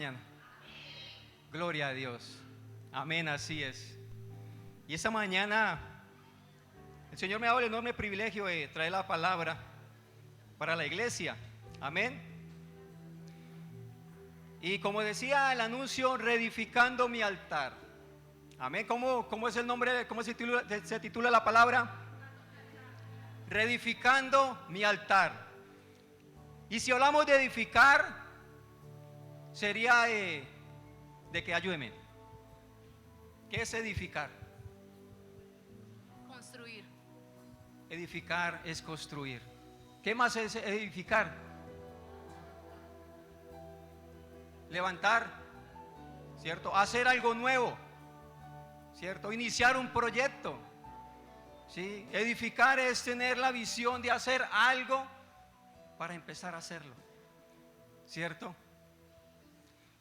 Mañana. Gloria a Dios. Amén, así es. Y esta mañana el Señor me ha dado el enorme privilegio de traer la palabra para la iglesia. Amén. Y como decía el anuncio, reedificando mi altar. Amén. ¿Cómo es el nombre? ¿Cómo se titula la palabra? Reedificando mi altar. Y si hablamos de edificar, sería de que ayúdeme. ¿Qué es edificar? Construir. Edificar es construir. ¿Qué más es edificar? Levantar, ¿cierto? Hacer algo nuevo, ¿cierto? Iniciar un proyecto, ¿sí? Edificar es tener la visión de hacer algo para empezar a hacerlo, ¿cierto?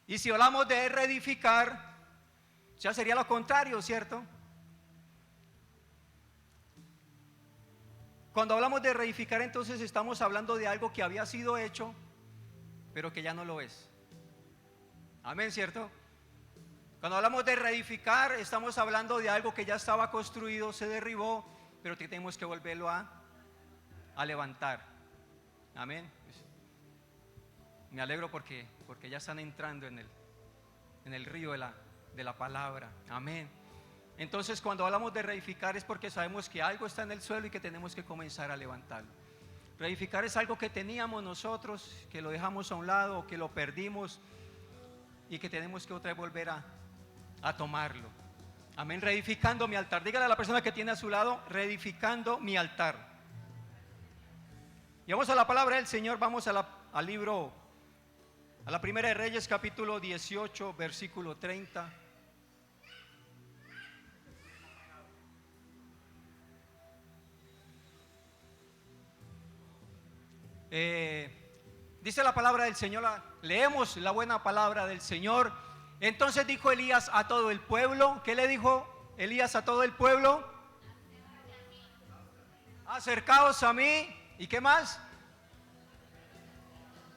Y si hablamos de reedificar, ya sería lo contrario, ¿cierto? Cuando hablamos de reedificar, entonces estamos hablando de algo que había sido hecho, pero que ya no lo es. Amén, ¿cierto? Cuando hablamos de reedificar, estamos hablando de algo que ya estaba construido, se derribó, pero que tenemos que volverlo a levantar. Amén. Me alegro porque ya están entrando en el río de la palabra. Amén. Entonces, cuando hablamos de reedificar es porque sabemos que algo está en el suelo y que tenemos que comenzar a levantarlo. Reedificar es algo que teníamos nosotros, que lo dejamos a un lado, que lo perdimos y que tenemos que otra vez volver a tomarlo. Amén. Reedificando mi altar. Dígale a la persona que tiene a su lado: reedificando mi altar. Y vamos a la palabra del Señor. Vamos al libro, a la Primera de Reyes, capítulo 18, versículo 30. Dice la palabra del Señor, leemos la buena palabra del Señor. Entonces dijo Elías a todo el pueblo. ¿Qué le dijo Elías a todo el pueblo? Acercaos a mí. ¿Y qué más?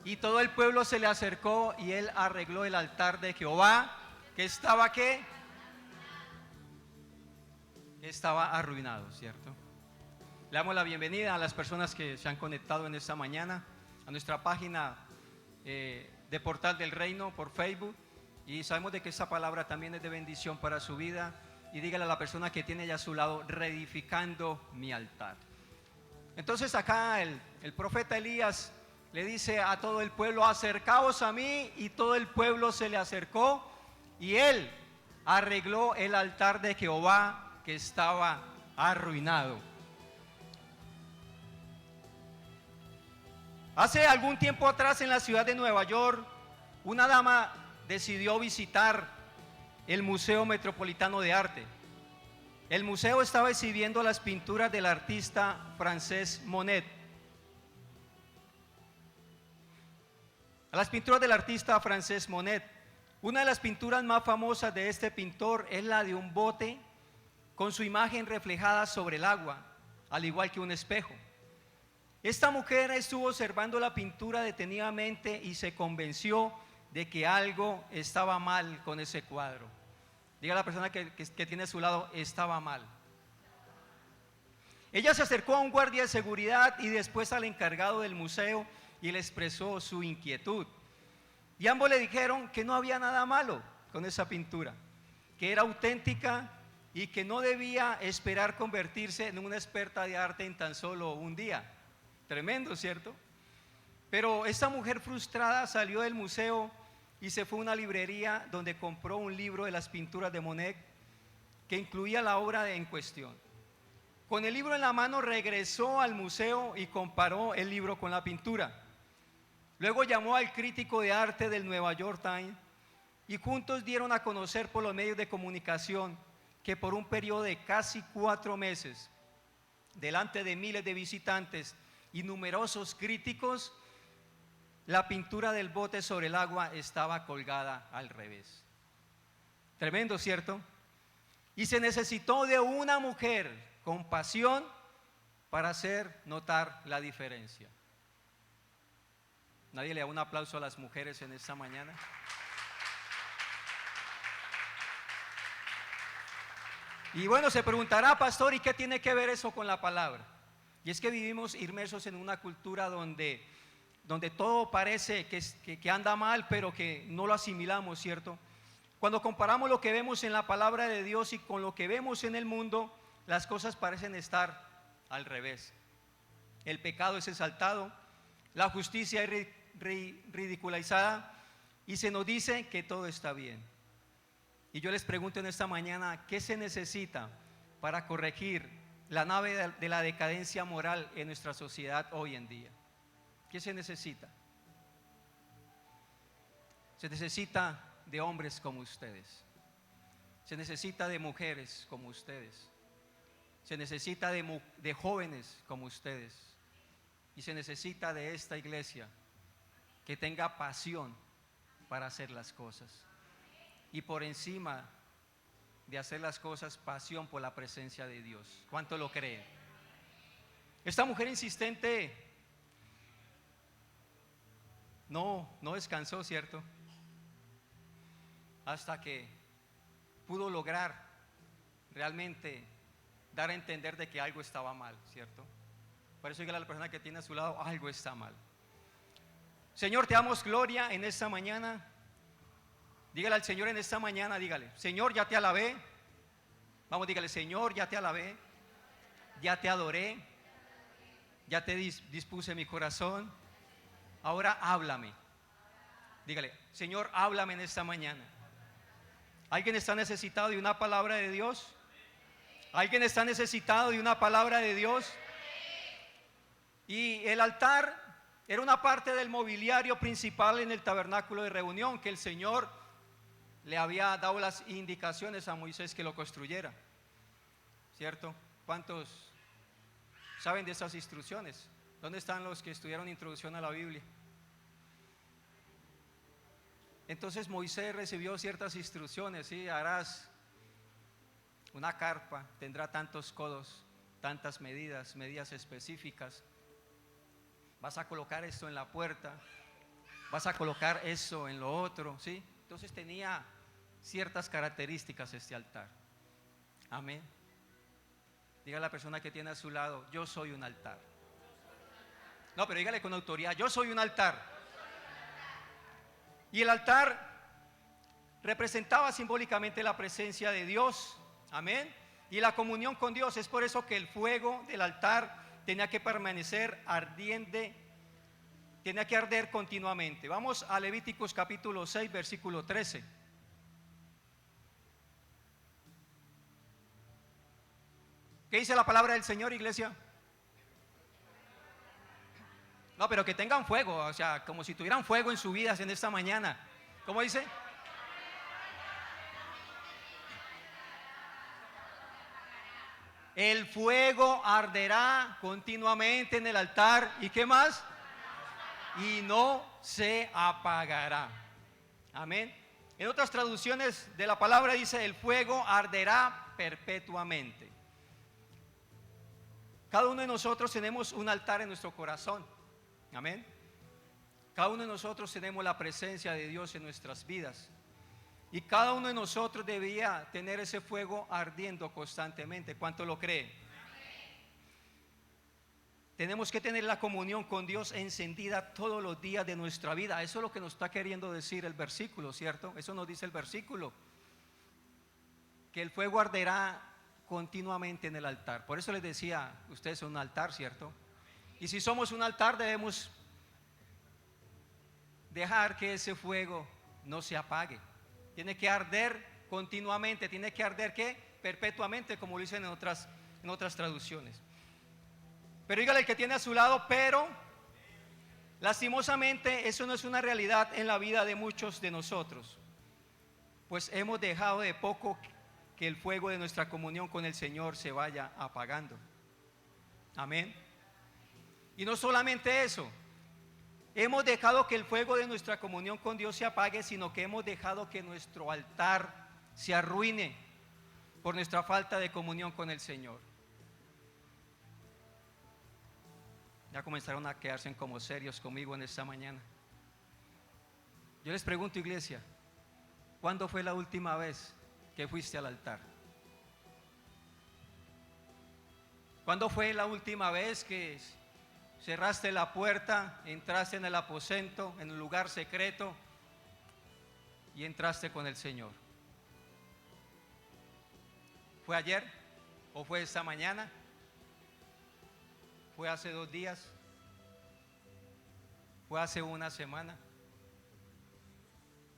Y todo el pueblo se le acercó y él arregló el altar de Jehová, que estaba ¿qué? Que estaba arruinado, ¿cierto? Le damos la bienvenida a las personas que se han conectado en esta mañana a nuestra página de Portal del Reino por Facebook, y sabemos de que esta palabra también es de bendición para su vida. Y dígale a la persona que tiene ya a su lado: reedificando mi altar. Entonces acá el profeta Elías le dice a todo el pueblo: acercaos a mí. Y todo el pueblo se le acercó y él arregló el altar de Jehová, que estaba arruinado. Hace algún tiempo atrás, en la ciudad de Nueva York, una dama decidió visitar el Museo Metropolitano de Arte. El museo estaba exhibiendo las pinturas del artista francés Monet. Las pinturas del artista francés Monet. Una de las pinturas más famosas de este pintor es la de un bote con su imagen reflejada sobre el agua, al igual que un espejo. Esta mujer estuvo observando la pintura detenidamente y se convenció de que algo estaba mal con ese cuadro. Diga a la persona que tiene a su lado: estaba mal. Ella se acercó a un guardia de seguridad y después al encargado del museo y le expresó su inquietud. Y ambos le dijeron que no había nada malo con esa pintura, que era auténtica y que no debía esperar convertirse en una experta de arte en tan solo un día. Tremendo, ¿cierto? Pero esta mujer frustrada salió del museo y se fue a una librería donde compró un libro de las pinturas de Monet que incluía la obra en cuestión. Con el libro en la mano regresó al museo y comparó el libro con la pintura. Luego llamó al crítico de arte del New York Times y juntos dieron a conocer por los medios de comunicación que por un periodo de casi 4 meses, delante de miles de visitantes y numerosos críticos, la pintura del bote sobre el agua estaba colgada al revés. Tremendo, ¿cierto? Y se necesitó de una mujer con pasión para hacer notar la diferencia. ¿Nadie le da un aplauso a las mujeres en esta mañana? Y bueno, se preguntará, pastor, ¿y qué tiene que ver eso con la palabra? Y es que vivimos inmersos en una cultura donde todo parece que anda mal, pero que no lo asimilamos, ¿cierto? Cuando comparamos lo que vemos en la palabra de Dios y con lo que vemos en el mundo, las cosas parecen estar al revés. El pecado es exaltado, la justicia es ridiculizada y se nos dice que todo está bien. Y yo les pregunto en esta mañana, ¿qué se necesita para corregir la nave de la decadencia moral en nuestra sociedad hoy en día? ¿Qué se necesita? Se necesita de hombres como ustedes. Se necesita de mujeres como ustedes. Se necesita de jóvenes como ustedes. Y se necesita de esta iglesia que tenga pasión para hacer las cosas. Y por encima de hacer las cosas, pasión por la presencia de Dios. ¿Cuánto lo creen? Esta mujer insistente no descansó, ¿cierto? Hasta que pudo lograr realmente dar a entender de que algo estaba mal, ¿cierto? Por eso dígale a la persona que tiene a su lado, algo está mal. Señor, te damos gloria en esta mañana. Dígale al Señor en esta mañana, dígale, Señor, ya te alabé. Vamos, dígale, Señor, ya te alabé, ya te adoré, ya te dispuse mi corazón. Ahora háblame. Dígale, Señor, háblame en esta mañana. ¿Alguien está necesitado de una palabra de Dios? ¿Alguien está necesitado de una palabra de Dios? Y el altar era una parte del mobiliario principal en el tabernáculo de reunión que el Señor le había dado las indicaciones a Moisés que lo construyera, ¿cierto? ¿Cuántos saben de esas instrucciones? ¿Dónde están los que estudiaron introducción a la Biblia? Entonces Moisés recibió ciertas instrucciones, ¿sí? Harás una carpa, tendrá tantos codos, tantas medidas específicas. Vas a colocar esto en la puerta, vas a colocar eso en lo otro, ¿sí? Entonces tenía ciertas características este altar. Amén. Diga a la persona que tiene a su lado, yo soy un altar. No, pero dígale con autoridad, yo soy un altar. Y el altar representaba simbólicamente la presencia de Dios. Amén. Y la comunión con Dios. Es por eso que el fuego del altar tenía que permanecer ardiente, tenía que arder continuamente. Vamos a Levíticos capítulo 6, versículo 13. ¿Qué dice la palabra del Señor, iglesia? No, pero que tengan fuego, o sea, como si tuvieran fuego en sus vidas en esta mañana. ¿Cómo dice? El fuego arderá continuamente en el altar. ¿Y qué más? Y no se apagará. Amén. En otras traducciones de la palabra dice, el fuego arderá perpetuamente. Cada uno de nosotros tenemos un altar en nuestro corazón. Amén. Cada uno de nosotros tenemos la presencia de Dios en nuestras vidas. Y cada uno de nosotros debía tener ese fuego ardiendo constantemente. ¿Cuánto lo cree? Tenemos que tener la comunión con Dios encendida todos los días de nuestra vida. Eso es lo que nos está queriendo decir el versículo, ¿cierto? Eso nos dice el versículo. Que el fuego arderá continuamente en el altar. Por eso les decía, ustedes son un altar, ¿cierto? Y si somos un altar debemos dejar que ese fuego no se apague. Tiene que arder continuamente, tiene que arder ¿qué? Perpetuamente, como lo dicen en otras traducciones. Pero dígale al que tiene a su lado, pero lastimosamente eso no es una realidad en la vida de muchos de nosotros, pues hemos dejado de poco que el fuego de nuestra comunión con el Señor se vaya apagando. Amén. Y no solamente eso, hemos dejado que el fuego de nuestra comunión con Dios se apague, sino que hemos dejado que nuestro altar se arruine por nuestra falta de comunión con el Señor. Ya comenzaron a quedarse como serios conmigo en esta mañana. Yo les pregunto, iglesia, ¿cuándo fue la última vez que fuiste al altar? ¿Cuándo fue la última vez que cerraste la puerta, entraste en el aposento, en el lugar secreto y entraste con el Señor? ¿Fue ayer? ¿O fue esta mañana? ¿Fue hace 2 días? ¿Fue hace una semana?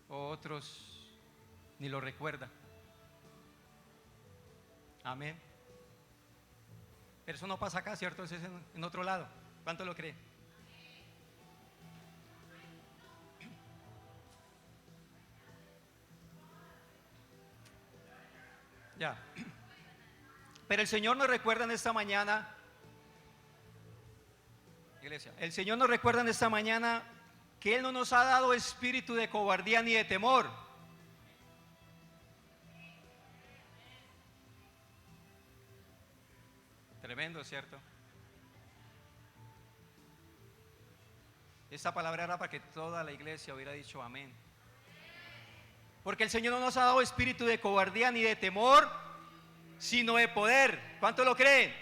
¿O otros ni lo recuerda? Amén. Pero eso no pasa acá, ¿cierto? Eso es en otro lado. ¿Cuánto lo cree? Ya. Pero el Señor nos recuerda en esta mañana, iglesia, el Señor nos recuerda en esta mañana que Él no nos ha dado espíritu de cobardía ni de temor. Tremendo, ¿cierto? Esta palabra era para que toda la iglesia hubiera dicho amén. Porque el Señor no nos ha dado espíritu de cobardía ni de temor, sino de poder. ¿Cuánto lo creen?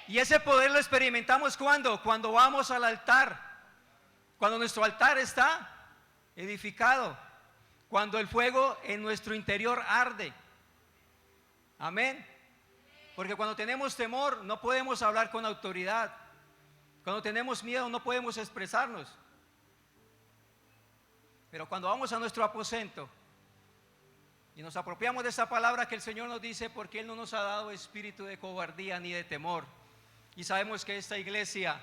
Y ese poder lo experimentamos cuando vamos al altar, cuando nuestro altar está edificado, cuando el fuego en nuestro interior arde. Amén. Porque cuando tenemos temor no podemos hablar con autoridad. Cuando tenemos miedo no podemos expresarnos. Pero cuando vamos a nuestro aposento y nos apropiamos de esa palabra que el Señor nos dice, porque Él no nos ha dado espíritu de cobardía ni de temor. Y sabemos que esta iglesia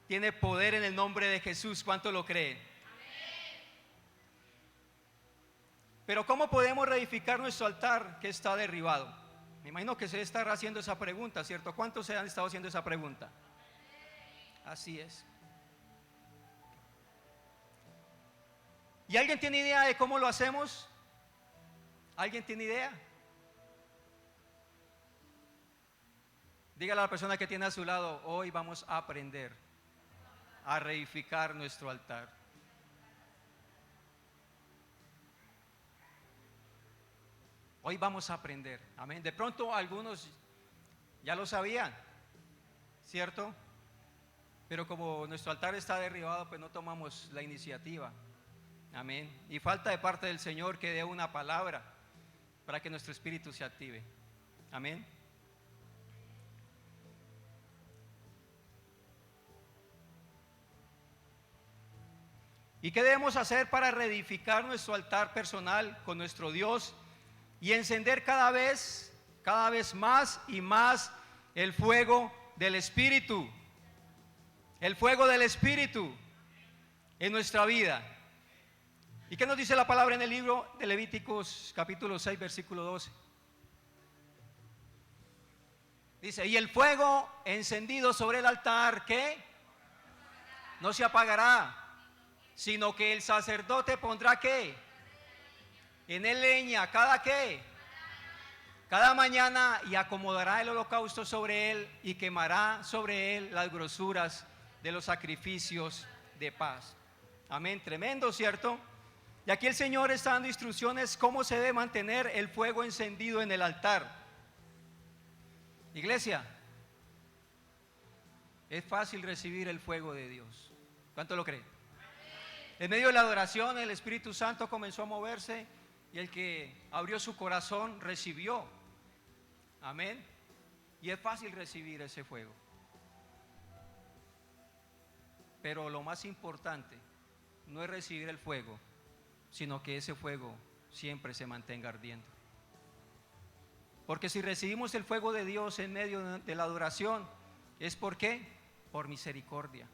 tiene poder en el nombre de Jesús. ¿Cuánto lo creen? Pero ¿cómo podemos reedificar nuestro altar que está derribado? Me imagino que se estará haciendo esa pregunta, ¿cierto? ¿Cuántos se han estado haciendo esa pregunta? Así es. ¿Y alguien tiene idea de cómo lo hacemos? ¿Alguien tiene idea? Dígale a la persona que tiene a su lado, hoy vamos a aprender a reedificar nuestro altar. Hoy vamos a aprender, amén. De pronto algunos ya lo sabían, ¿cierto? Pero como nuestro altar está derribado, pues no tomamos la iniciativa, amén. Y falta de parte del Señor que dé una palabra para que nuestro espíritu se active, amén. ¿Y qué debemos hacer para reedificar nuestro altar personal con nuestro Dios y encender cada vez más y más el fuego del Espíritu? El fuego del Espíritu en nuestra vida. ¿Y qué nos dice la palabra en el libro de Levíticos capítulo 6 versículo 12? Dice, y el fuego encendido sobre el altar, ¿qué? No se apagará, sino que el sacerdote pondrá, ¿qué? En él leña, ¿cada qué? Cada mañana, y acomodará el holocausto sobre él y quemará sobre él las grosuras de los sacrificios de paz. Amén, tremendo, ¿cierto? Y aquí el Señor está dando instrucciones cómo se debe mantener el fuego encendido en el altar. Iglesia, es fácil recibir el fuego de Dios. ¿Cuánto lo creen? En medio de la adoración el Espíritu Santo comenzó a moverse y el que abrió su corazón recibió. Amén. Y es fácil recibir ese fuego. Pero lo más importante no es recibir el fuego, sino que ese fuego siempre se mantenga ardiendo. Porque si recibimos el fuego de Dios en medio de la adoración, ¿es por qué? Por misericordia.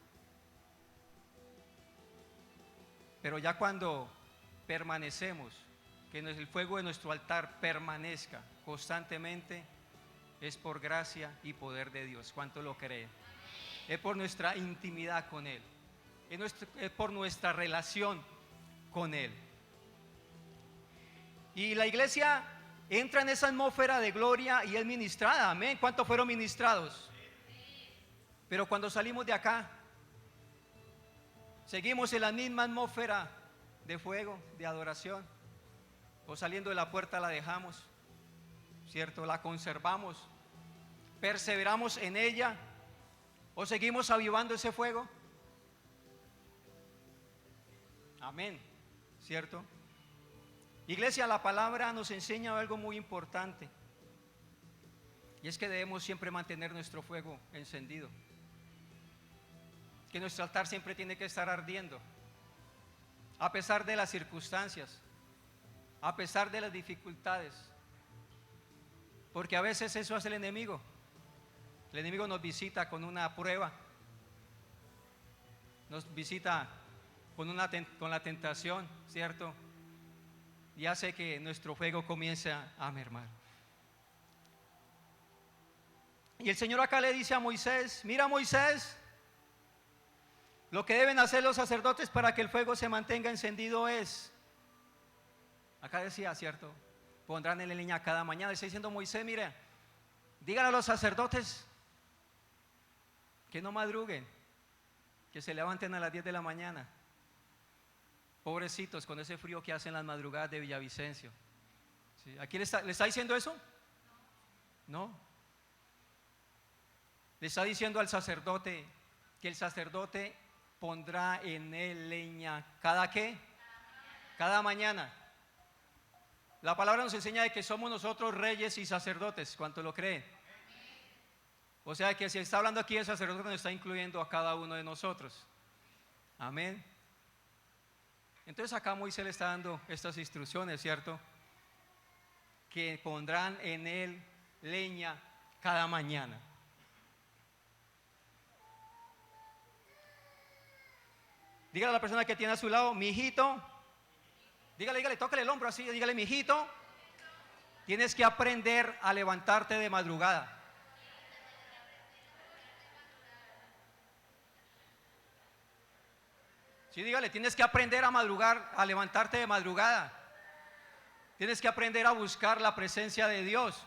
Pero ya cuando permanecemos, que el fuego de nuestro altar permanezca constantemente, es por gracia y poder de Dios. ¿Cuánto lo creen? Es por nuestra intimidad con Él, es por nuestra relación con Él. Y la iglesia entra en esa atmósfera de gloria y es ministrada, amén. ¿Cuántos fueron ministrados? Pero cuando salimos de acá, seguimos en la misma atmósfera de fuego, de adoración, o saliendo de la puerta la dejamos, ¿cierto? La conservamos, ¿Perseveramos en ella o seguimos avivando ese fuego? Amén, ¿cierto? Iglesia, la palabra nos enseña algo muy importante, y es que debemos siempre mantener nuestro fuego encendido, que nuestro altar siempre tiene que estar ardiendo, a pesar de las circunstancias, a pesar de las dificultades, porque a veces eso hace el enemigo. El enemigo nos visita con una prueba, nos visita con la tentación, ¿cierto? Y hace que nuestro fuego comience a mermar. Y el Señor acá le dice a Moisés: mira, Moisés, lo que deben hacer los sacerdotes para que el fuego se mantenga encendido es, acá decía, ¿cierto? Pondrán en la leña cada mañana. Está diciendo Moisés: mire, díganle a los sacerdotes que no madruguen, que se levanten a las 10 de la mañana. Pobrecitos con ese frío que hacen las madrugadas de Villavicencio. ¿Sí? ¿Aquí le está diciendo eso? No. Le está diciendo al sacerdote que el sacerdote pondrá en él leña ¿cada qué? Cada mañana. La palabra nos enseña de que somos nosotros reyes y sacerdotes. ¿Cuánto lo creen? O sea que si está hablando aquí el sacerdote, nos está incluyendo a cada uno de nosotros. Amén. Entonces acá Moisés le está dando estas instrucciones, ¿cierto? Que pondrán en él leña cada mañana. Dígale a la persona que tiene a su lado: mi hijito, dígale, tócale el hombro así, dígale: mi hijito, tienes que aprender a levantarte de madrugada. Sí, dígale: tienes que aprender a madrugar, a levantarte de madrugada. Tienes que aprender a buscar la presencia de Dios.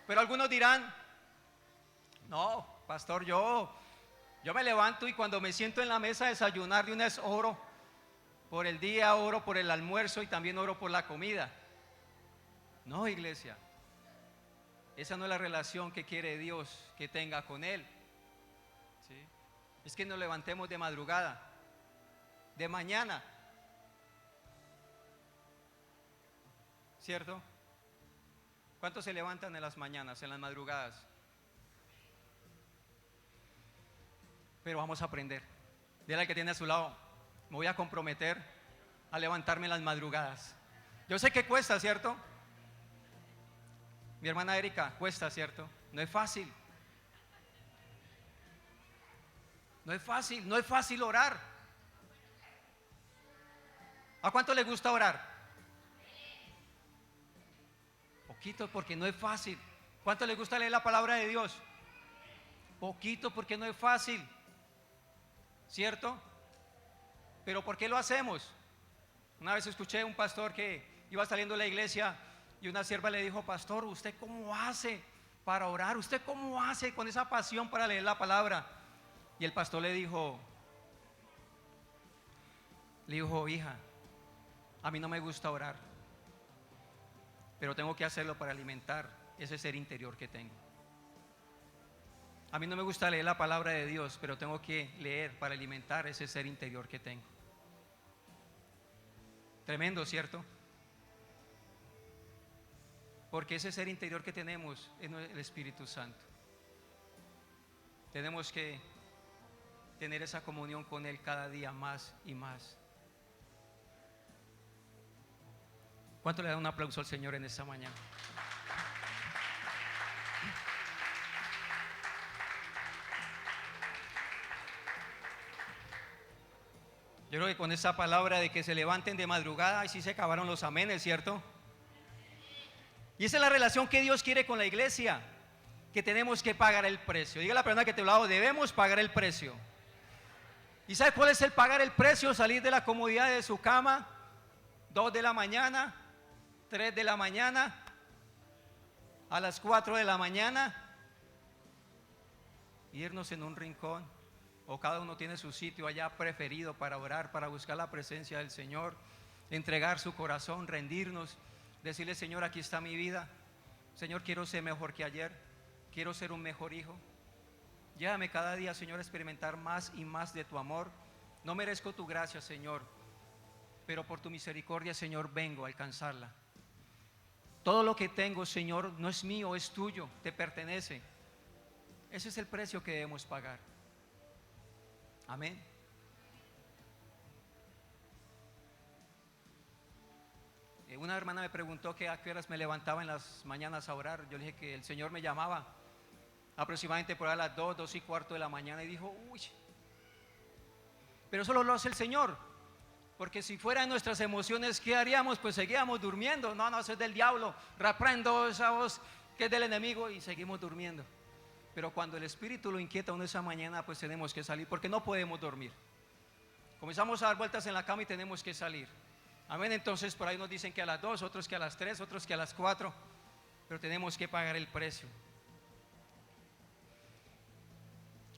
Pero algunos dirán: no, pastor, yo me levanto y cuando me siento en la mesa a desayunar, de una vez oro por el día, oro por el almuerzo y también oro por la comida. No, iglesia, esa no es la relación que quiere Dios que tenga con Él. ¿Sí? Es que nos levantemos de madrugada, de mañana, ¿cierto? ¿Cuántos se levantan en las mañanas, en las madrugadas? Pero vamos a aprender. Dile al que tiene a su lado: me voy a comprometer a levantarme en las madrugadas. Yo sé que cuesta, ¿cierto? Mi hermana Erika, cuesta, ¿cierto? No es fácil. No es fácil orar. ¿A cuánto le gusta orar? Poquito, porque no es fácil. ¿Cuánto le gusta leer la palabra de Dios? Poquito, porque no es fácil, ¿cierto? Pero ¿por qué lo hacemos? Una vez escuché a un pastor que iba saliendo de la iglesia y una sierva le dijo: pastor, ¿usted cómo hace para orar? ¿Usted cómo hace con esa pasión para leer la palabra? Y el pastor le dijo: hija, a mí no me gusta orar, pero tengo que hacerlo para alimentar ese ser interior que tengo. A mí no me gusta leer la palabra de Dios, pero tengo que leer para alimentar ese ser interior que tengo. Tremendo, ¿cierto? Porque ese ser interior que tenemos es el Espíritu Santo. Tenemos que tener esa comunión con Él cada día más y más. ¿Cuánto le da un aplauso al Señor en esta mañana? Yo creo que con esa palabra de que se levanten de madrugada, y sí se acabaron los amenes, ¿cierto? Y esa es la relación que Dios quiere con la iglesia, que tenemos que pagar el precio. Diga a la persona que te ha hablado: debemos pagar el precio. ¿Y sabe cuál es el pagar el precio? Salir de la comodidad de su cama, 2 de la mañana, 3 de la mañana, a las 4 de la mañana, irnos en un rincón, o cada uno tiene su sitio allá preferido para orar, para buscar la presencia del Señor, entregar su corazón, rendirnos, decirle: Señor, aquí está mi vida. Señor, quiero ser mejor que ayer. quiero ser un mejor hijo. Llévame cada día, Señor, a experimentar más y más de tu amor. No merezco tu gracia, Señor, pero por tu misericordia, Señor, vengo a alcanzarla. Todo lo que tengo, Señor, no es mío, es tuyo, te pertenece. Ese es el precio que debemos pagar. Amén. Una hermana me preguntó que a qué horas me levantaba en las mañanas a orar. Yo le dije que el Señor me llamaba aproximadamente por a las 2:15 de la mañana, y dijo, uy, pero solo lo hace el Señor, porque si fueran nuestras emociones, ¿qué haríamos? Pues seguíamos durmiendo. No, eso es del diablo, reprendo esa voz que es del enemigo, y seguimos durmiendo. Pero cuando el Espíritu lo inquieta a uno esa mañana, pues tenemos que salir, porque no podemos dormir. Comenzamos a dar vueltas en la cama y tenemos que salir. Amén. Entonces por ahí nos dicen que a las 2, otros que a las 3, otros que a las 4, pero tenemos que pagar el precio.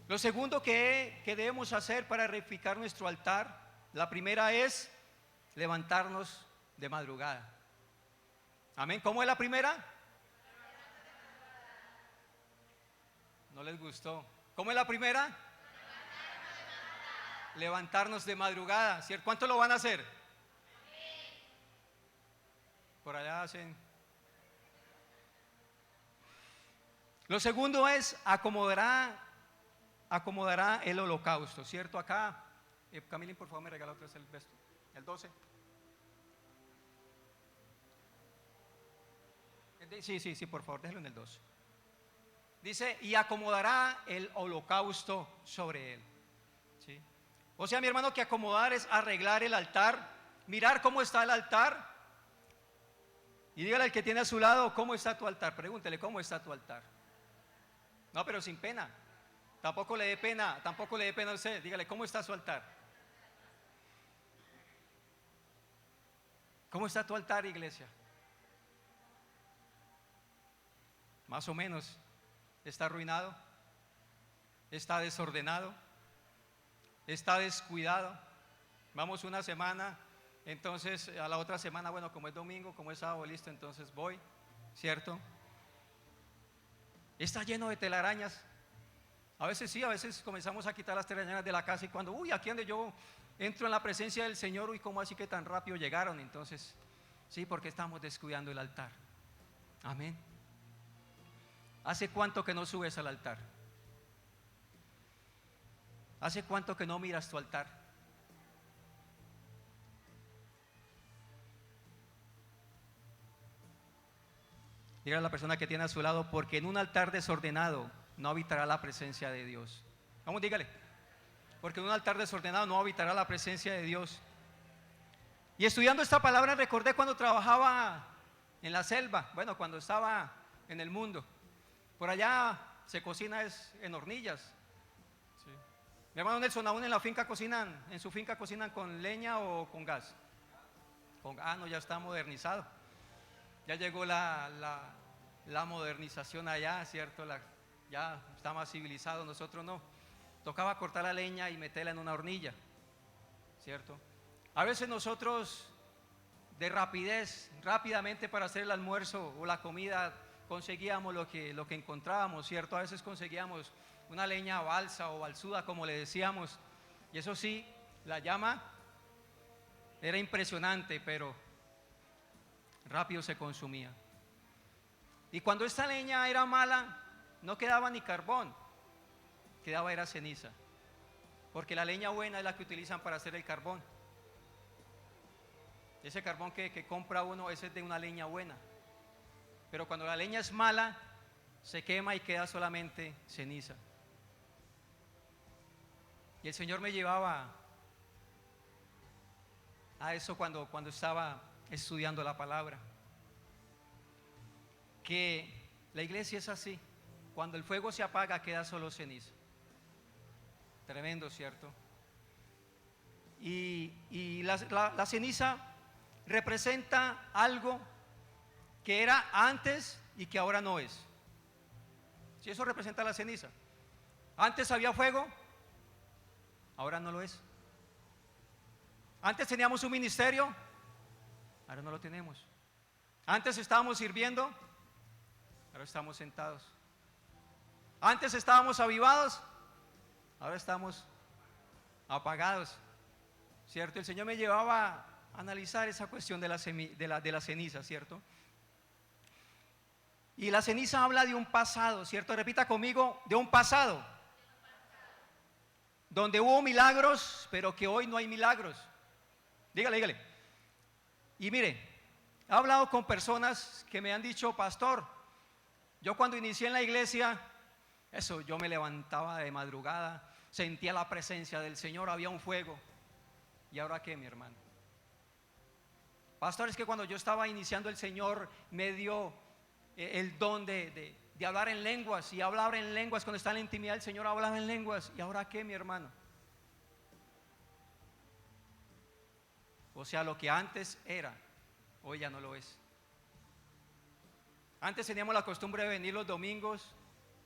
Lo segundo que debemos hacer para reedificar nuestro altar, la primera es levantarnos de madrugada. Amén. ¿Cómo es la primera? No les gustó. ¿Cómo es la primera? Levantarnos de madrugada, ¿cierto? ¿Cuánto lo van a hacer? Por allá hacen. Lo segundo es acomodará el holocausto, ¿cierto? Acá, Camilín, por favor, me regala otra vez el vesto, el 12. Sí, por favor, déjelo en el 12. Dice, y acomodará el holocausto sobre él. ¿Sí? O sea, mi hermano, que acomodar es arreglar el altar, mirar cómo está el altar. Y dígale al que tiene a su lado, ¿cómo está tu altar? Pregúntele, ¿cómo está tu altar? No, pero sin pena. Tampoco le dé pena a usted. Dígale, ¿cómo está su altar? ¿Cómo está tu altar, iglesia? Más o menos. ¿Está arruinado? ¿Está desordenado? ¿Está descuidado? Vamos una semana, entonces a la otra semana, bueno, como es domingo, como es sábado, listo, entonces voy, ¿cierto? Está lleno de telarañas. A veces sí, a veces comenzamos a quitar las telarañas de la casa, y cuando, aquí donde yo entro en la presencia del Señor, uy, ¿cómo así que tan rápido llegaron? Entonces, sí, porque estamos descuidando el altar. Amén. ¿Hace cuánto que no subes al altar? ¿Hace cuánto que no miras tu altar? Dígale a la persona que tiene a su lado, porque en un altar desordenado no habitará la presencia de Dios. Vamos, dígale, porque en un altar desordenado no habitará la presencia de Dios. Y estudiando esta palabra recordé cuando trabajaba en la selva, bueno, cuando estaba en el mundo. Por allá se cocina en hornillas. Sí. Mi hermano Nelson, aún en la finca cocinan, en su finca cocinan con leña o con gas. No, ya está modernizado. Ya llegó la modernización allá, ¿cierto? Ya está más civilizado, nosotros no. Tocaba cortar la leña y meterla en una hornilla, ¿cierto? A veces nosotros de rapidez, rápidamente para hacer el almuerzo o la comida, conseguíamos lo que encontrábamos, ¿cierto? A veces conseguíamos una leña balsa o balsuda, como le decíamos, y eso sí, la llama era impresionante, pero rápido se consumía. Y cuando esta leña era mala, no quedaba ni carbón, quedaba era ceniza, porque la leña buena es la que utilizan para hacer el carbón. Ese carbón que compra uno, ese es de una leña buena. Pero cuando la leña es mala, se quema y queda solamente ceniza. Y el Señor me llevaba a eso cuando estaba estudiando la palabra. Que la iglesia es así. Cuando el fuego se apaga, queda solo ceniza. Tremendo, ¿cierto? Y la ceniza representa algo que era antes y que ahora no es. Si eso representa la ceniza. Antes había fuego, ahora no lo es. Antes teníamos un ministerio, ahora no lo tenemos. Antes estábamos sirviendo, ahora estamos sentados. Antes estábamos avivados, ahora estamos apagados, ¿cierto? El Señor me llevaba a analizar esa cuestión de la ceniza, ¿cierto? Y la ceniza habla de un pasado, ¿cierto? Repita conmigo, de un pasado, donde hubo milagros, pero que hoy no hay milagros. Dígale, dígale. Y mire, he hablado con personas que me han dicho, pastor, yo cuando inicié en la iglesia, yo me levantaba de madrugada, sentía la presencia del Señor, había un fuego. ¿Y ahora qué, mi hermano? Pastor, es que cuando yo estaba iniciando el Señor me dio el don de hablar en lenguas, y hablar en lenguas cuando está en la intimidad del Señor hablaba en lenguas. ¿Y ahora qué, mi hermano? O sea, lo que antes era, hoy ya no lo es. Antes teníamos la costumbre de venir los domingos,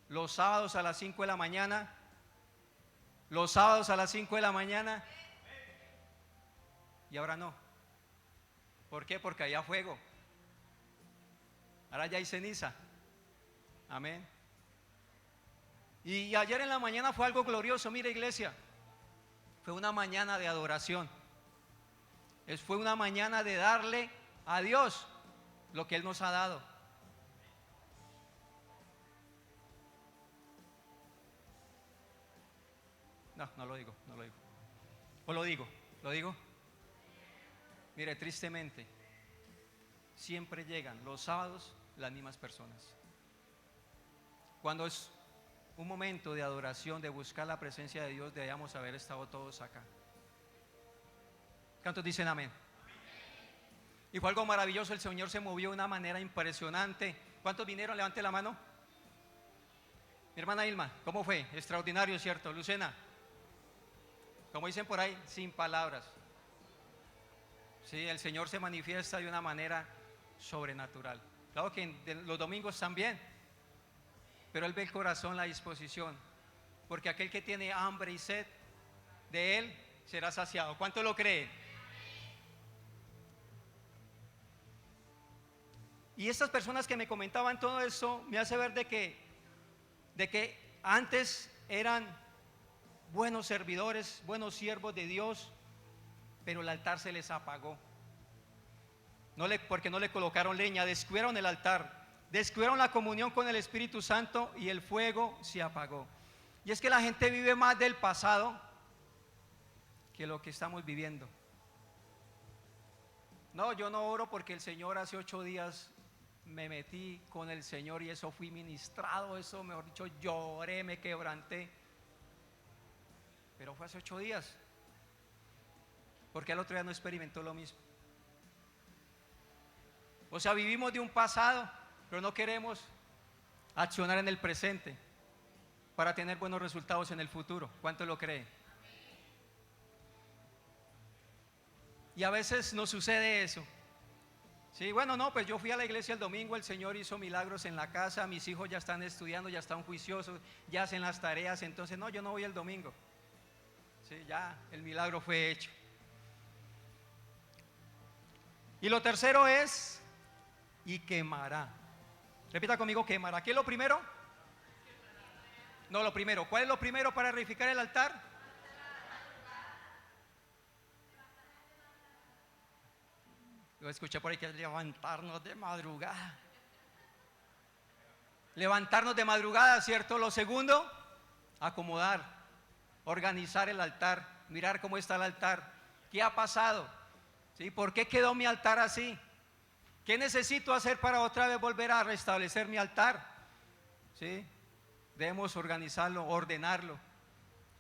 los sábados a las 5 de la mañana, los sábados a las 5 de la mañana, y ahora no. ¿Por qué? Porque había fuego. Ahora ya hay ceniza. Amén. Y ayer en la mañana fue algo glorioso. Mira, iglesia, fue una mañana de adoración. Fue una mañana de darle a Dios lo que Él nos ha dado. No, no lo digo, no lo digo. O lo digo. Mire, tristemente, siempre llegan los sábados las mismas personas. Cuando es un momento de adoración, de buscar la presencia de Dios, debíamos haber estado todos acá. ¿Cuántos dicen amén? Y fue algo maravilloso, el Señor se movió de una manera impresionante. ¿Cuántos vinieron? Levante la mano. Mi hermana Ilma, ¿cómo fue? Extraordinario, ¿cierto? Lucena, como dicen por ahí, sin palabras. Sí, el Señor se manifiesta de una manera sobrenatural. Claro que los domingos también, pero Él ve el corazón, la disposición, porque aquel que tiene hambre y sed de Él será saciado. ¿Cuánto lo creen? Y estas personas que me comentaban todo eso me hace ver de que antes eran buenos servidores, buenos siervos de Dios, pero el altar se les apagó. Porque no le colocaron leña, descuidaron el altar, descuidaron la comunión con el Espíritu Santo y el fuego se apagó. Y es que la gente vive más del pasado que lo que estamos viviendo. No, yo no oro porque el Señor hace 8 días me metí con el Señor y eso fui ministrado, eso mejor dicho lloré, me quebranté. Pero fue hace 8 días. Porque al otro día no experimentó lo mismo. O sea, vivimos de un pasado, pero no queremos accionar en el presente para tener buenos resultados en el futuro. ¿Cuánto lo creen? Y a veces nos sucede eso. Sí, bueno, no, pues yo fui a la iglesia el domingo, el Señor hizo milagros en la casa, mis hijos ya están estudiando, ya están juiciosos, ya hacen las tareas, entonces no, yo no voy el domingo. Sí, ya el milagro fue hecho. Y lo tercero es, y quemará. Repita conmigo, quemará. ¿Qué es lo primero? No, lo primero. ¿Cuál es lo primero para reedificar el altar? Yo escuché por ahí que es levantarnos de madrugada. Levantarnos de madrugada, ¿cierto? Lo segundo, acomodar, organizar el altar, mirar cómo está el altar. ¿Qué ha pasado? ¿Sí? ¿Por qué quedó mi altar así? ¿Qué necesito hacer para otra vez volver a restablecer mi altar? ¿Sí? Debemos organizarlo, ordenarlo.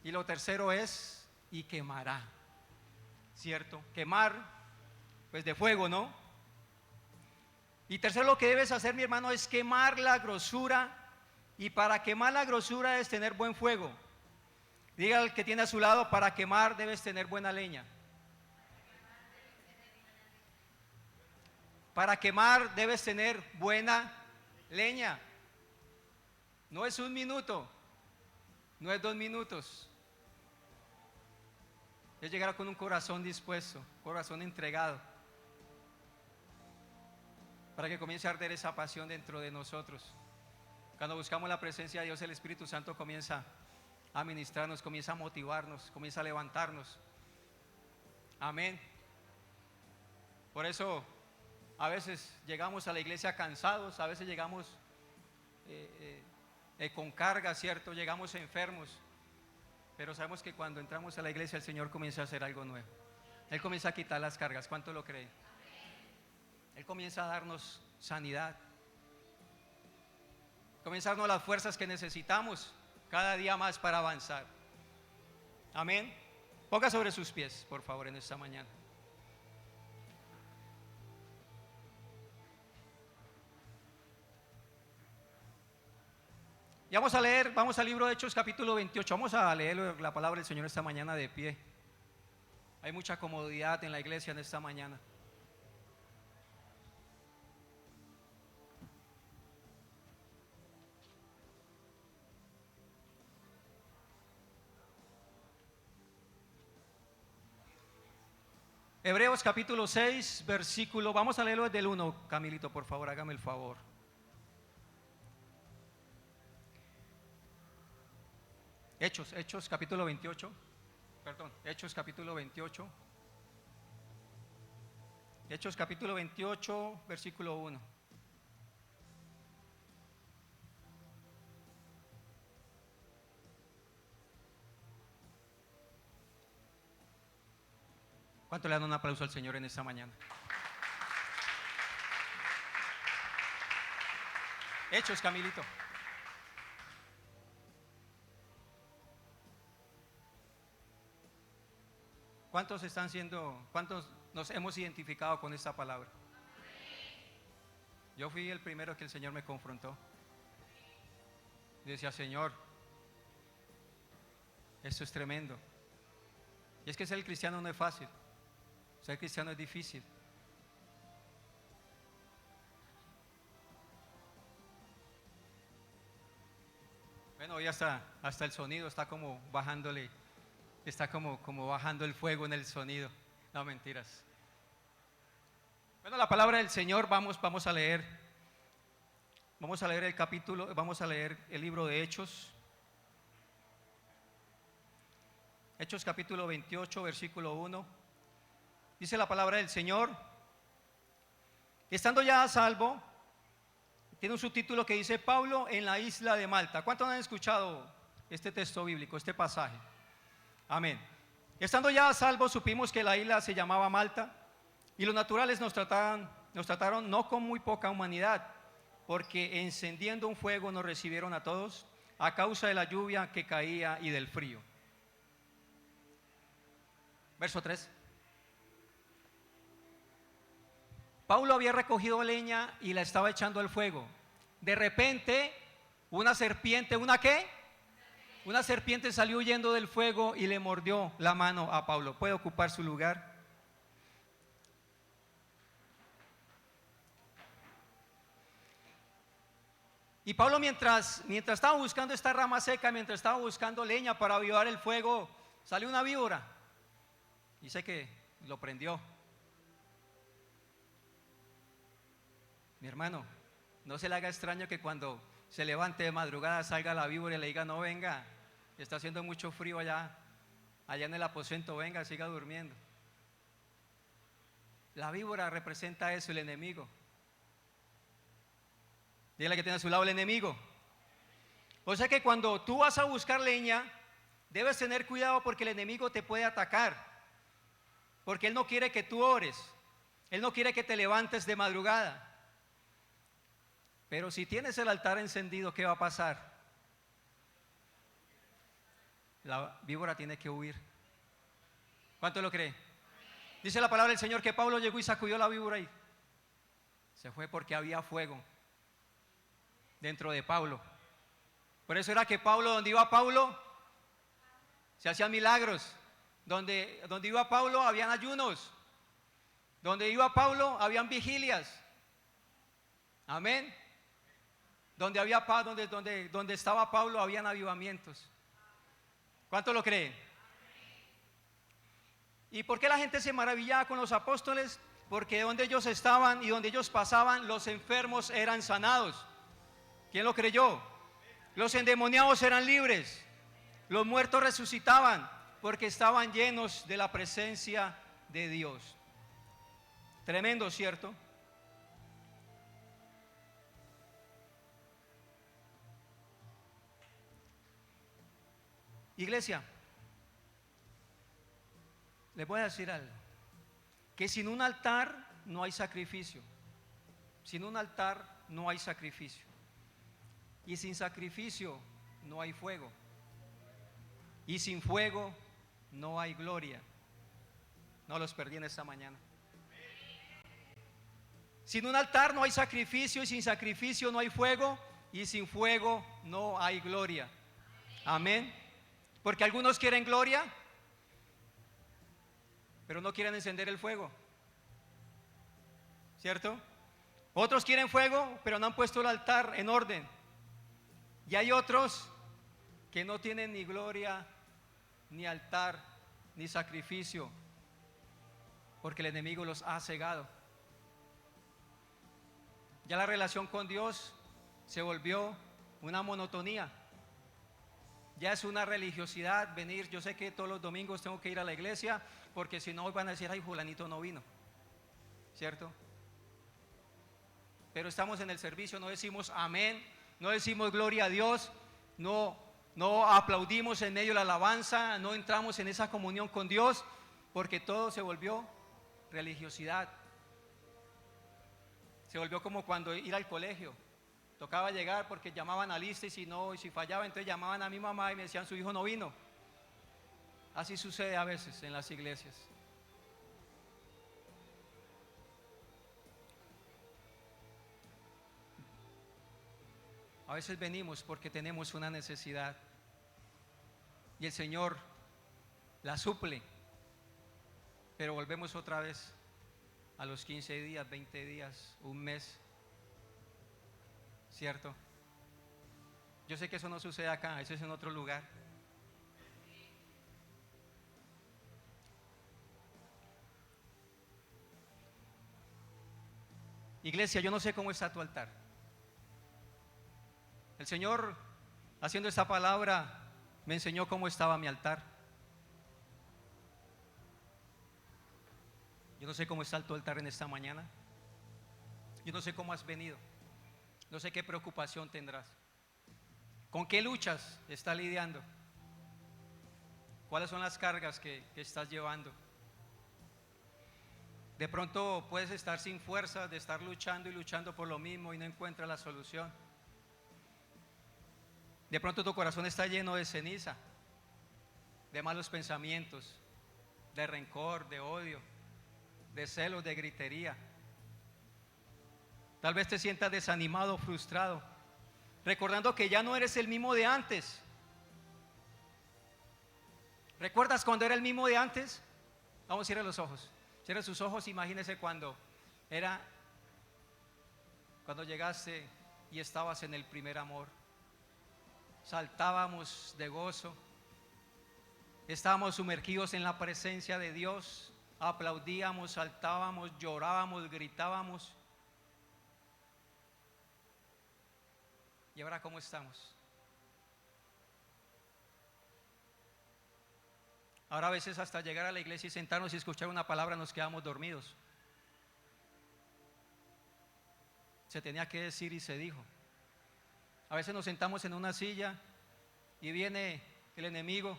Y lo tercero es, y quemará. ¿Cierto? Quemar, pues de fuego, ¿no? Y tercero, lo que debes hacer, mi hermano, es quemar la grosura. Y para quemar la grosura debes tener buen fuego. Diga al que tiene a su lado, para quemar debes tener buena leña. Para quemar debes tener buena leña. No es 1 minuto, no es 2 minutos. Es llegar con un corazón dispuesto, corazón entregado, para que comience a arder esa pasión dentro de nosotros. Cuando buscamos la presencia de Dios, el Espíritu Santo comienza a ministrarnos, comienza a motivarnos, comienza a levantarnos. Amén. Por eso a veces llegamos a la iglesia cansados, a veces llegamos con carga, ¿cierto? Llegamos enfermos, pero sabemos que cuando entramos a la iglesia el Señor comienza a hacer algo nuevo. Él comienza a quitar las cargas. ¿Cuánto lo creen? Él comienza a darnos sanidad, comienza a darnos las fuerzas que necesitamos cada día más para avanzar. Amén. Ponga sobre sus pies, por favor, en esta mañana. Y vamos a leer, vamos al libro de Hechos capítulo 28. Vamos a leer la palabra del Señor esta mañana de pie. Hay mucha comodidad en la iglesia en esta mañana. Hebreos capítulo 6, versículo, vamos a leerlo desde el 1, Camilito, por favor, hágame el favor. Hechos capítulo 28, perdón, Hechos capítulo 28. Hechos capítulo 28, versículo 1. ¿Cuánto le dan un aplauso al Señor en esta mañana? Hechos, Camilito. ¿Cuántos nos hemos identificado con esta palabra? Yo fui el primero que el Señor me confrontó. Y decía, Señor, esto es tremendo. Y es que ser cristiano no es fácil. Ser cristiano es difícil. Bueno, hoy hasta el sonido está como bajándole, está como bajando el fuego en el sonido. No, mentiras. Bueno, la palabra del Señor, vamos a leer el capítulo, vamos a leer el libro de Hechos. Hechos capítulo 28, versículo 1. Dice la palabra del Señor: estando ya a salvo, tiene un subtítulo que dice Pablo en la isla de Malta. ¿Cuántos han escuchado este texto bíblico, este pasaje? Amén. Estando ya a salvo, supimos que la isla se llamaba Malta, y los naturales nos trataron no con muy poca humanidad, porque encendiendo un fuego nos recibieron a todos a causa de la lluvia que caía y del frío. Verso 3. Pablo había recogido leña y la estaba echando al fuego. De repente, una serpiente, ¿una qué? Una serpiente salió huyendo del fuego y le mordió la mano a Pablo. ¿Puede ocupar su lugar? Y Pablo mientras estaba buscando esta rama seca, mientras estaba buscando leña para avivar el fuego, salió una víbora. Dice que lo prendió. Mi hermano, no se le haga extraño que cuando se levante de madrugada salga la víbora y le diga, no venga, está haciendo mucho frío allá en el aposento, venga, siga durmiendo. La víbora representa eso, el enemigo. Dígale que tiene a su lado el enemigo. O sea que cuando tú vas a buscar leña, debes tener cuidado porque el enemigo te puede atacar. Porque él no quiere que tú ores, él no quiere que te levantes de madrugada. Pero si tienes el altar encendido, ¿qué va a pasar? La víbora tiene que huir. ¿Cuánto lo cree? Dice la palabra del Señor que Pablo llegó y sacudió la víbora y se fue porque había fuego dentro de Pablo. Por eso era que Pablo, donde iba Pablo, se hacían milagros. Donde iba Pablo, habían ayunos. Donde iba Pablo, habían vigilias. Amén. Donde había paz, donde estaba Pablo, habían avivamientos. ¿Cuánto lo creen? ¿Y por qué la gente se maravillaba con los apóstoles? Porque donde ellos estaban y donde ellos pasaban, los enfermos eran sanados. ¿Quién lo creyó? Los endemoniados eran libres. Los muertos resucitaban porque estaban llenos de la presencia de Dios. Tremendo, ¿cierto? Iglesia, les voy a decir algo, que sin un altar no hay sacrificio. Sin un altar no hay sacrificio. Y sin sacrificio no hay fuego. Y sin fuego no hay gloria. No los perdí en esta mañana. Sin un altar no hay sacrificio, y sin sacrificio no hay fuego, y sin fuego no hay gloria. Amén. Porque algunos quieren gloria, pero no quieren encender el fuego, ¿cierto? Otros quieren fuego, pero no han puesto el altar en orden. Y hay otros que no tienen ni gloria, ni altar, ni sacrificio, porque el enemigo los ha cegado. Ya la relación con Dios se volvió una monotonía. Ya es una religiosidad venir. Yo sé que todos los domingos tengo que ir a la iglesia, porque si no van a decir, ay, fulanito no vino, ¿cierto? Pero estamos en el servicio, no decimos amén, no decimos gloria a Dios, no aplaudimos en medio de la alabanza, no entramos en esa comunión con Dios, porque todo se volvió religiosidad. Se volvió como cuando ir al colegio. Tocaba llegar porque llamaban a lista, y si fallaba, entonces llamaban a mi mamá y me decían, su hijo no vino. Así sucede a veces en las iglesias. A veces venimos porque tenemos una necesidad y el Señor la suple, pero volvemos otra vez a los 15 días, 20 días, un mes, ¿cierto? Yo sé que eso no sucede acá, eso es en otro lugar. Iglesia, yo no sé cómo está tu altar. El Señor, haciendo esta palabra, me enseñó cómo estaba mi altar. Yo no sé cómo está tu altar en esta mañana. Yo no sé cómo has venido. No sé qué preocupación tendrás. ¿Con qué luchas estás lidiando? ¿Cuáles son las cargas que estás llevando? De pronto puedes estar sin fuerzas de estar luchando y luchando por lo mismo y no encuentras la solución. De pronto tu corazón está lleno de ceniza, de malos pensamientos, de rencor, de odio, de celos, de gritería. Tal vez te sientas desanimado, frustrado, recordando que ya no eres el mismo de antes. ¿Recuerdas cuando era el mismo de antes? Vamos, cierre los ojos. Cierre sus ojos, imagínese cuando llegaste y estabas en el primer amor. Saltábamos de gozo, estábamos sumergidos en la presencia de Dios, aplaudíamos, saltábamos, llorábamos, gritábamos. ¿Y ahora cómo estamos? Ahora a veces hasta llegar a la iglesia y sentarnos y escuchar una palabra nos quedamos dormidos. Se tenía que decir y se dijo. A veces nos sentamos en una silla y viene el enemigo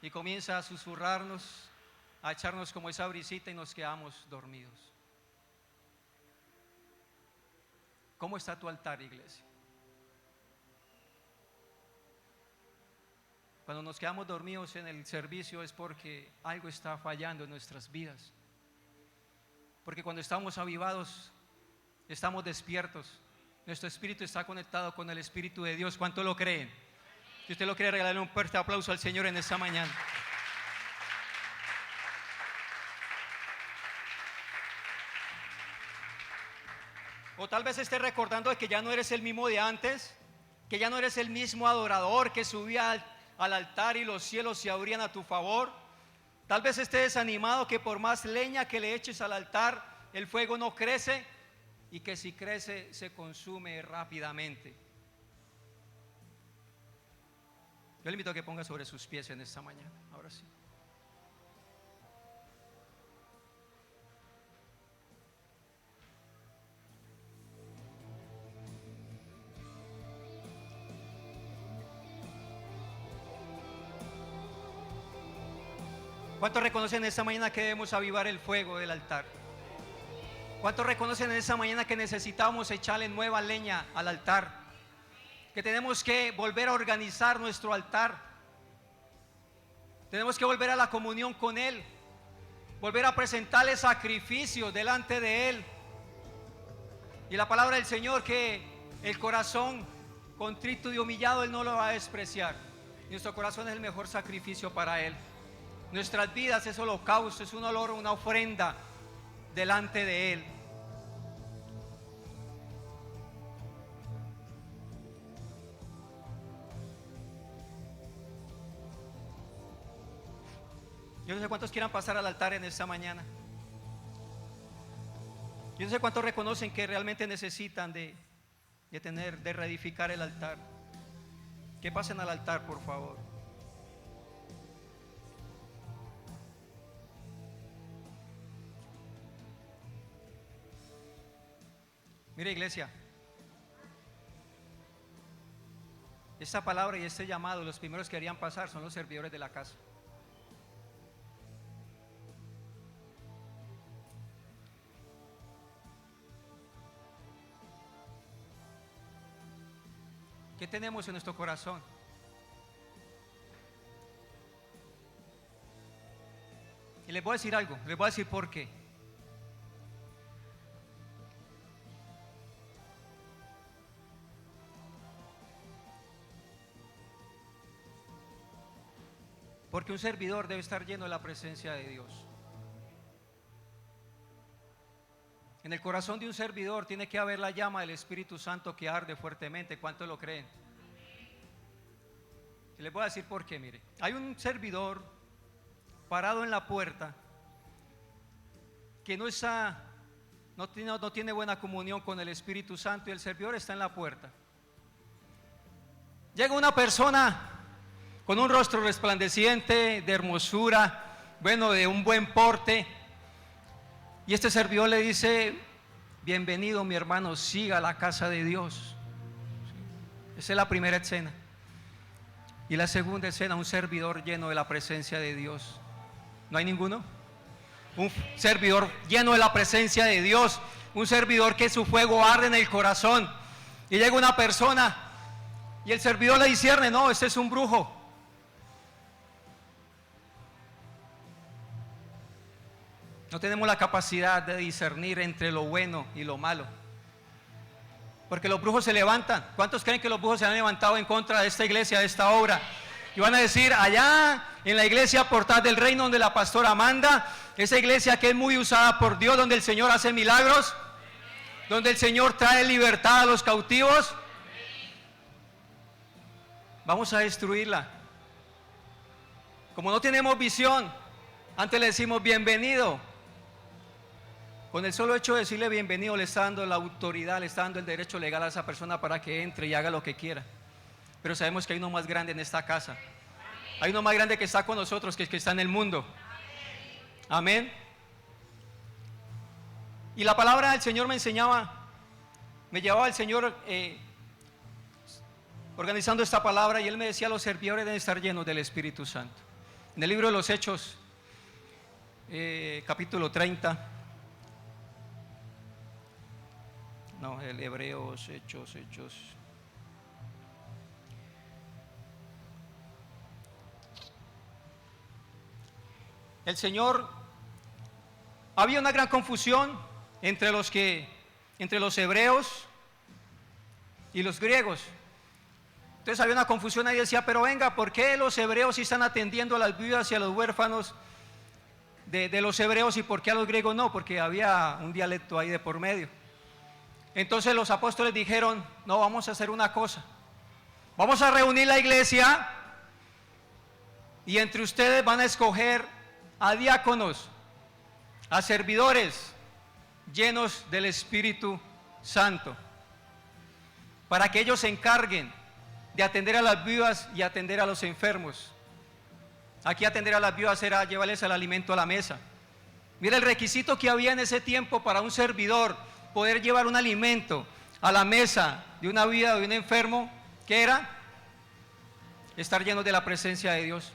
y comienza a susurrarnos, a echarnos como esa brisita y nos quedamos dormidos. ¿Cómo está tu altar, iglesia? Cuando nos quedamos dormidos en el servicio es porque algo está fallando en nuestras vidas. Porque cuando estamos avivados, estamos despiertos. Nuestro espíritu está conectado con el Espíritu de Dios. ¿Cuánto lo creen? Si usted lo cree, regalarle un fuerte aplauso al Señor en esta mañana. O tal vez esté recordando de que ya no eres el mismo de antes, que ya no eres el mismo adorador que subía al altar y los cielos se abrían a tu favor. Tal vez esté desanimado que por más leña que le eches al altar, el fuego no crece, y que si crece se consume rápidamente. Yo le invito a que ponga sobre sus pies en esta mañana. Ahora sí. ¿Cuántos reconocen esta mañana que debemos avivar el fuego del altar? ¿Cuántos reconocen en esta mañana que necesitamos echarle nueva leña al altar? Que tenemos que volver a organizar nuestro altar. Tenemos que volver a la comunión con Él. Volver a presentarle sacrificios delante de Él. Y la palabra del Señor, que el corazón contrito y humillado Él no lo va a despreciar. Nuestro corazón es el mejor sacrificio para Él. Nuestras vidas es holocausto, es un olor, una ofrenda delante de Él. Yo no sé cuántos quieran pasar al altar en esta mañana. Yo no sé cuántos reconocen que realmente necesitan de reedificar el altar. Que pasen al altar, por favor. Mire, iglesia, esta palabra y este llamado, los primeros que querían pasar son los servidores de la casa. ¿Qué tenemos en nuestro corazón? Y les voy a decir algo, les voy a decir por qué. Porque un servidor debe estar lleno de la presencia de Dios. En el corazón de un servidor tiene que haber la llama del Espíritu Santo que arde fuertemente. ¿Cuántos lo creen? Y les voy a decir por qué. Mire, hay un servidor parado en la puerta que no tiene buena comunión con el Espíritu Santo, y el servidor está en la puerta. Llega una persona con un rostro resplandeciente, de hermosura, bueno, de un buen porte, y este servidor le dice: bienvenido, mi hermano, siga la casa de Dios. Esa es la primera escena. Y la segunda escena, un servidor lleno de la presencia de Dios. ¿No hay ninguno? Un servidor lleno de la presencia de Dios, un servidor que su fuego arde en el corazón. Y llega una persona y el servidor le discierne: no, este es un brujo. No tenemos la capacidad de discernir entre lo bueno y lo malo, porque los brujos se levantan. ¿Cuántos creen que los brujos se han levantado en contra de esta iglesia, de esta obra? Y van a decir: allá en la iglesia Portal del Reino, donde la pastora Amanda, esa iglesia que es muy usada por Dios, donde el Señor hace milagros, donde el Señor trae libertad a los cautivos, vamos a destruirla. Como no tenemos visión, antes le decimos bienvenido. Con el solo hecho de decirle bienvenido, le está dando la autoridad, le está dando el derecho legal a esa persona para que entre y haga lo que quiera. Pero sabemos que hay uno más grande en esta casa. Hay uno más grande que está con nosotros, que está en el mundo. Amén. Y la palabra del Señor me llevaba el Señor organizando esta palabra, y Él me decía: los servidores deben estar llenos del Espíritu Santo. En el libro de los Hechos, capítulo 30. No, el Hebreos, Hechos. El Señor, había una gran confusión entre los hebreos y los griegos. Entonces había una confusión ahí. Decía: pero venga, ¿por qué los hebreos sí están atendiendo a las viudas y a los huérfanos de los hebreos, y por qué a los griegos no? Porque había un dialecto ahí de por medio. Entonces los apóstoles dijeron: no, vamos a hacer una cosa, vamos a reunir la iglesia, y entre ustedes van a escoger a diáconos, a servidores llenos del Espíritu Santo, para que ellos se encarguen de atender a las viudas y atender a los enfermos. Aquí atender a las viudas era llevarles el alimento a la mesa. Mira el requisito que había en ese tiempo para un servidor poder llevar un alimento a la mesa de una viuda o de un enfermo, ¿qué era? Estar llenos de la presencia de Dios.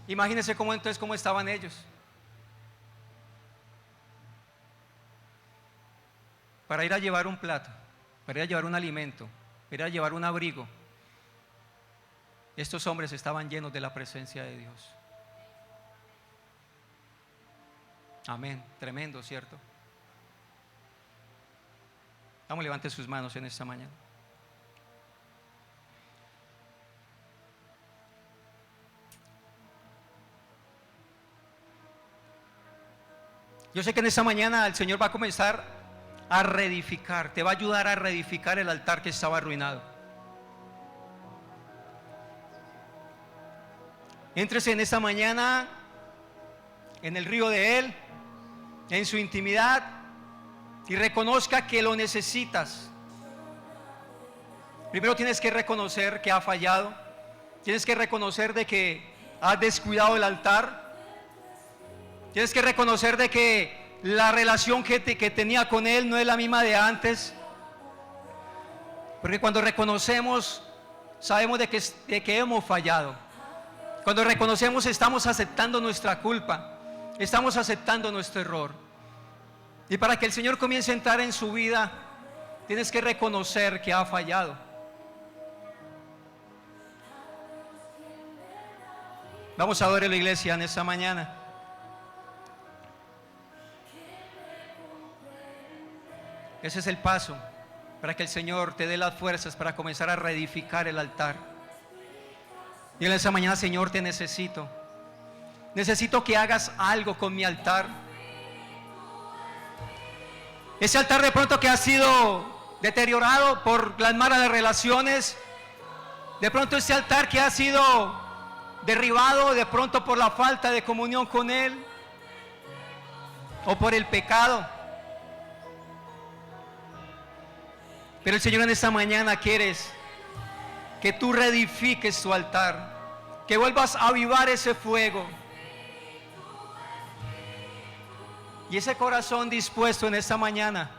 Imagínense cómo estaban ellos. Para ir a llevar un plato, para ir a llevar un alimento, para ir a llevar un abrigo, estos hombres estaban llenos de la presencia de Dios. Amén, tremendo, ¿cierto? Vamos, levante sus manos en esta mañana. Yo sé que en esta mañana el Señor va a comenzar a reedificar, te va a ayudar a reedificar el altar que estaba arruinado. Éntrese en esta mañana en el río de Él, en su intimidad, y reconozca que lo necesitas. Primero tienes que reconocer que ha fallado, tienes que reconocer de que has descuidado el altar, tienes que reconocer de que la relación que tenía con Él no es la misma de antes, porque cuando reconocemos, sabemos de que hemos fallado. Cuando reconocemos, estamos aceptando nuestra culpa, estamos aceptando nuestro error. Y para que el Señor comience a entrar en su vida, tienes que reconocer que ha fallado. Vamos a adorar a la iglesia en esta mañana. Ese es el paso para que el Señor te dé las fuerzas para comenzar a reedificar el altar. Y en esta mañana, Señor, te necesito. Necesito que hagas algo con mi altar. Ese altar de pronto que ha sido deteriorado por las malas relaciones. De pronto ese altar que ha sido derribado de pronto por la falta de comunión con Él. O por el pecado. Pero el Señor en esta mañana quiere que tú reedifiques tu altar, que vuelvas a avivar ese fuego. Y ese corazón dispuesto en esta mañana,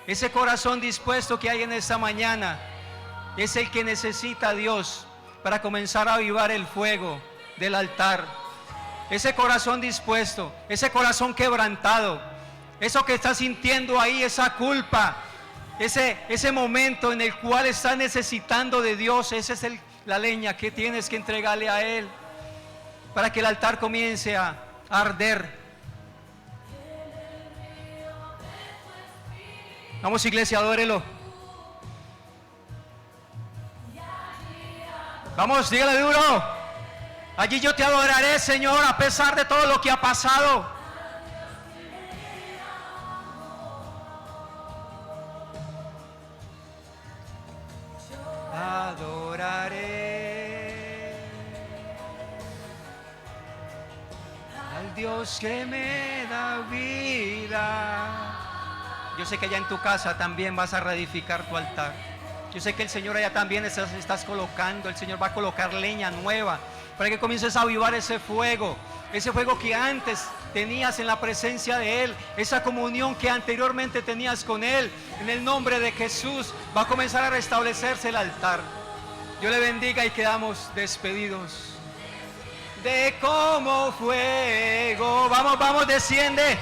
ese corazón dispuesto que hay en esta mañana, es el que necesita a Dios para comenzar a avivar el fuego del altar. Ese corazón dispuesto, ese corazón quebrantado, eso que está sintiendo ahí, esa culpa, ese momento en el cual estás necesitando de Dios, esa es la leña que tienes que entregarle a Él para que el altar comience a arder. Vamos, iglesia, adórelo. Vamos, dígale duro. Allí yo te adoraré, Señor, a pesar de todo lo que ha pasado. Adoraré al Dios que me da vida. Yo sé que allá en tu casa también vas a reedificar tu altar. Yo sé que el Señor allá también estás colocando, el Señor va a colocar leña nueva para que comiences a avivar ese fuego que antes tenías en la presencia de Él, esa comunión que anteriormente tenías con Él. En el nombre de Jesús va a comenzar a restablecerse el altar. Dios le bendiga y quedamos despedidos. De como fuego, vamos, desciende.